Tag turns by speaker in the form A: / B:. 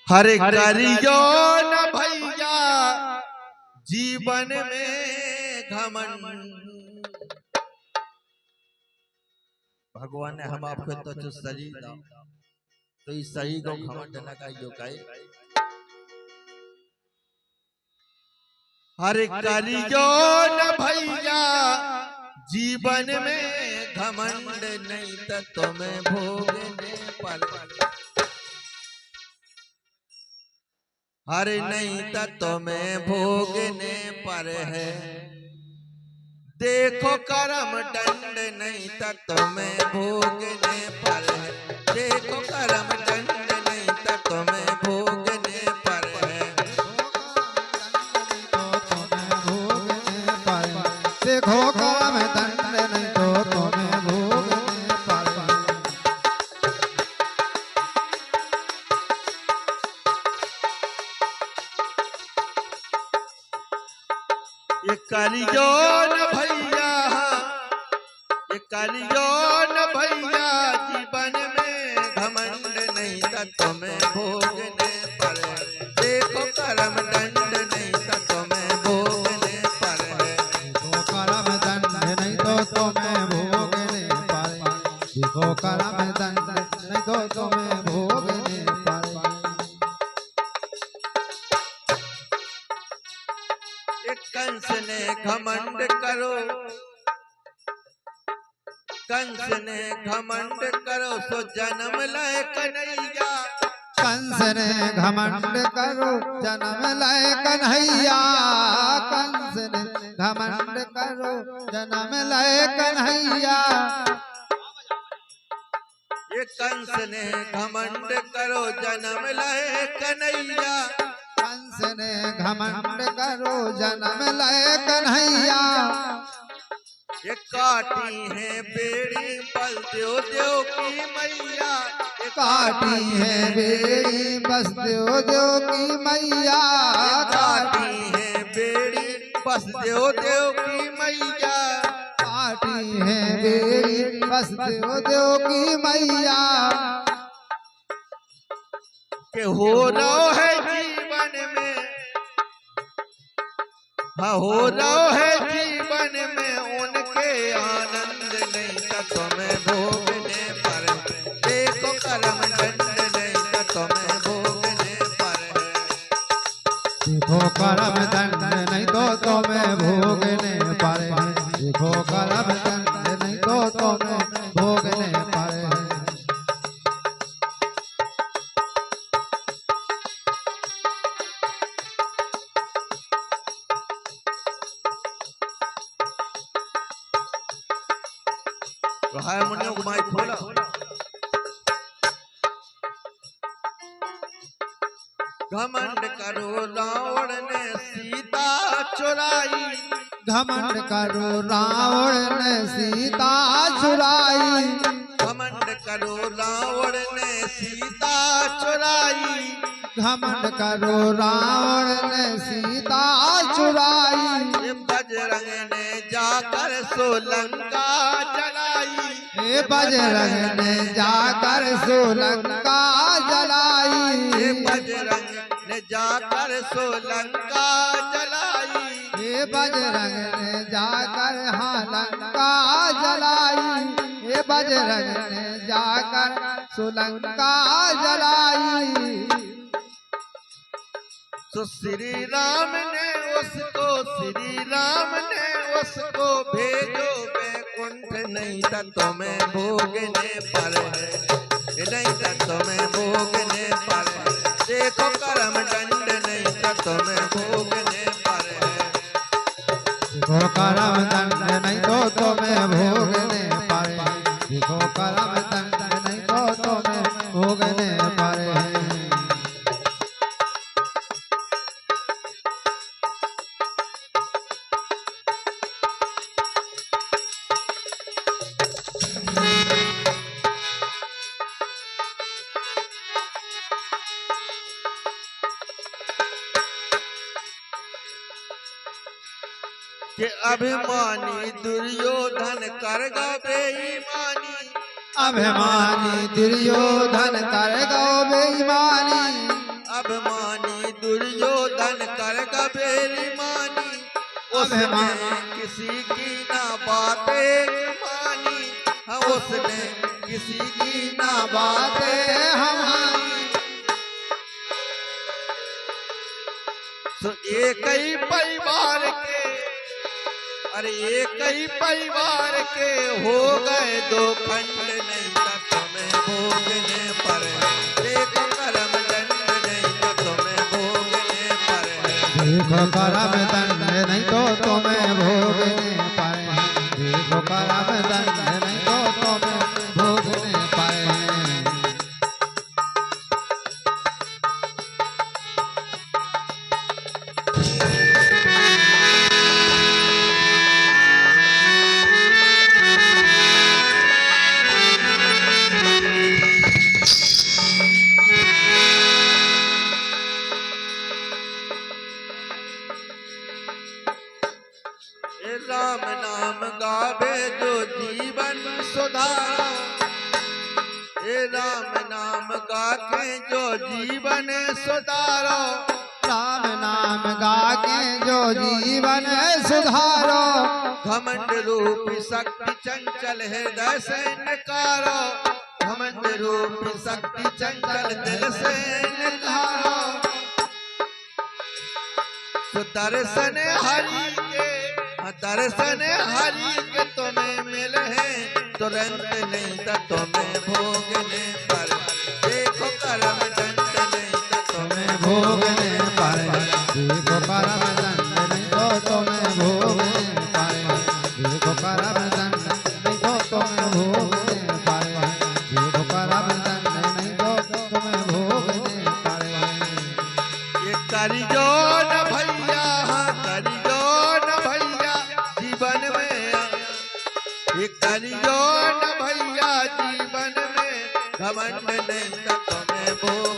A: हरे करियो न भैया जीवन में घमंड। भगवान ने हम आपको तो शरीर दा, तो इस शरीर को घमंड न कहियो काहे। हरे करियो न भैया जीवन में घमंड, नहीं तो तुम्हें भोगने पर। हरे नहीं तो तुम्हें भोगने पर है, देखो करम दंड, नहीं तो तुम्हें भोगने पर है। देखो करम दंड, नहीं तो तुम्हें भोगने पर है।
B: देखो करम दंड, नहीं तो तुम्हें भोगने पर है।
A: ये करियो न भैया, ये करियो न भैया जीवन में घमंड, नहीं तो तुम्हें भोगने पर है। देखो करम दंड, नहीं तो तुम्हें भोगने पर है।
B: देखो करम दंड, नहीं तो तुम्हें भोगने पर है। देखो करम दंड, नहीं तो तुम्हें भोगने पर है।
A: कंस ने घमंड करो, कंस ने घमंड करो, सो जन्म लय कन्हैया।
B: कंस ने घमंड करो जन्म लय कन्हैया। कंस ने घमंड करो जन्म लय कन्हैया।
A: ये कंस ने घमंड करो जन्म लय कन्हैया।
B: कंस ने घमंड करो जन्म लय कन्हैया।
A: ये काटी है बेड़ी बलदेव देव की मैया। ये
B: काटी है बेड़ी बसदेव देव की मैया।
A: काटी है बेड़ी बसदेव देव की मैया।
B: काटी है बेड़ी बसदेव देव की मैया।
A: के हो रहो है जीवन में, हाँ हो रहो है जीवन में उनके आनंद, नहीं तो तुम्हें भोगने पर है। देखो करम दंड, नहीं तो तुम्हें भोगने पर है।
B: देखो करम दंड, नहीं तो तुम्हें भोगने पर है। देखो करम दंड, नहीं तो तुम्हें भोगने पर है।
A: तो हाय मुनियों को माइक खोला। घमंड करो रावण ने सीता चुराई।
B: घमंड करो रावण ने सीता चुराई।
A: घमंड करो रावण ने सीता चुराई।
B: घमंड करो रावण ने सीता चुराई।
A: ये बजरंग ने जाकर सोलंका जलाई।
B: हे बजरंग ने जाकर सोलंका जलाई।
A: ये बजरंग ने जाकर सोलंका जलाई।
B: हे बजरंग ने जाकर लंका जलाई। हे बजरंग ने जाकर सोलंका जलाई।
A: तो श्री राम ने उसको, श्री राम ने उसको भेजो वैकुंठ, नहीं तो तुम्हें भोगने पर है। नहीं तो तुम्हें भोगने पर है। देखो करम दंड, नहीं तो तुम्हें भोगने पर है।
B: देखो करम दंड, नहीं तो तुम्हें भोगने पर है। देखो करम दंड, नहीं तो तुम्हें भोगने पर है।
A: कि अभिमानी दुर्योधन कर गो बेईमानी।
B: अभिमानी दुर्योधन कर गो बेईमानी।
A: अभिमानी दुर्योधन कर गबेरी मानी, उसने किसी की ना बातें मानी, हाँ उसने किसी की ना बातें हमारी। तो एक ही परिवार के, अरे एक ही परिवार के हो गए दो खंड, नहीं तो तुम्हें भोगने पर है। देखो करम दंड नहीं तो तुम्हें भोगने पर है।
B: देखो करम दंड नहीं तो तुम्हें भोगने पर है। देखो करम दंड नहीं तो तुम्हें भोगने पर है।
A: राम नाम गावे जो जीवन सुधारो, हे राम नाम गाके जो जीवन सुधारो,
B: राम नाम गाके जो जीवन सुधारो।
A: घमंड रूपी शक्ति चंचल हृदय से निकारो, घमंड रूपी शक्ति चंचल दिल से निकारो। तो दर्शन हरि के, दर्शन हरि के तुम्हें मिले हैं, तुरंत नहीं तो तुम्हें भोगने पर। देखो करम दंड नहीं तो तुम्हें
B: भोगने पर है। देखो करम दंड नहीं तो तुम्हें भोगने पर है। देखो करम दंड नहीं तो तुम्हें भोगने पर है। देखो करम दंड नहीं तो तुम्हें भोगने पर है।
A: ये करियो न भैया, हाँ करियो न भैया जीवन में, ये करियो न भैया जीवन में, घमंड नहीं तो तुम्हें भोग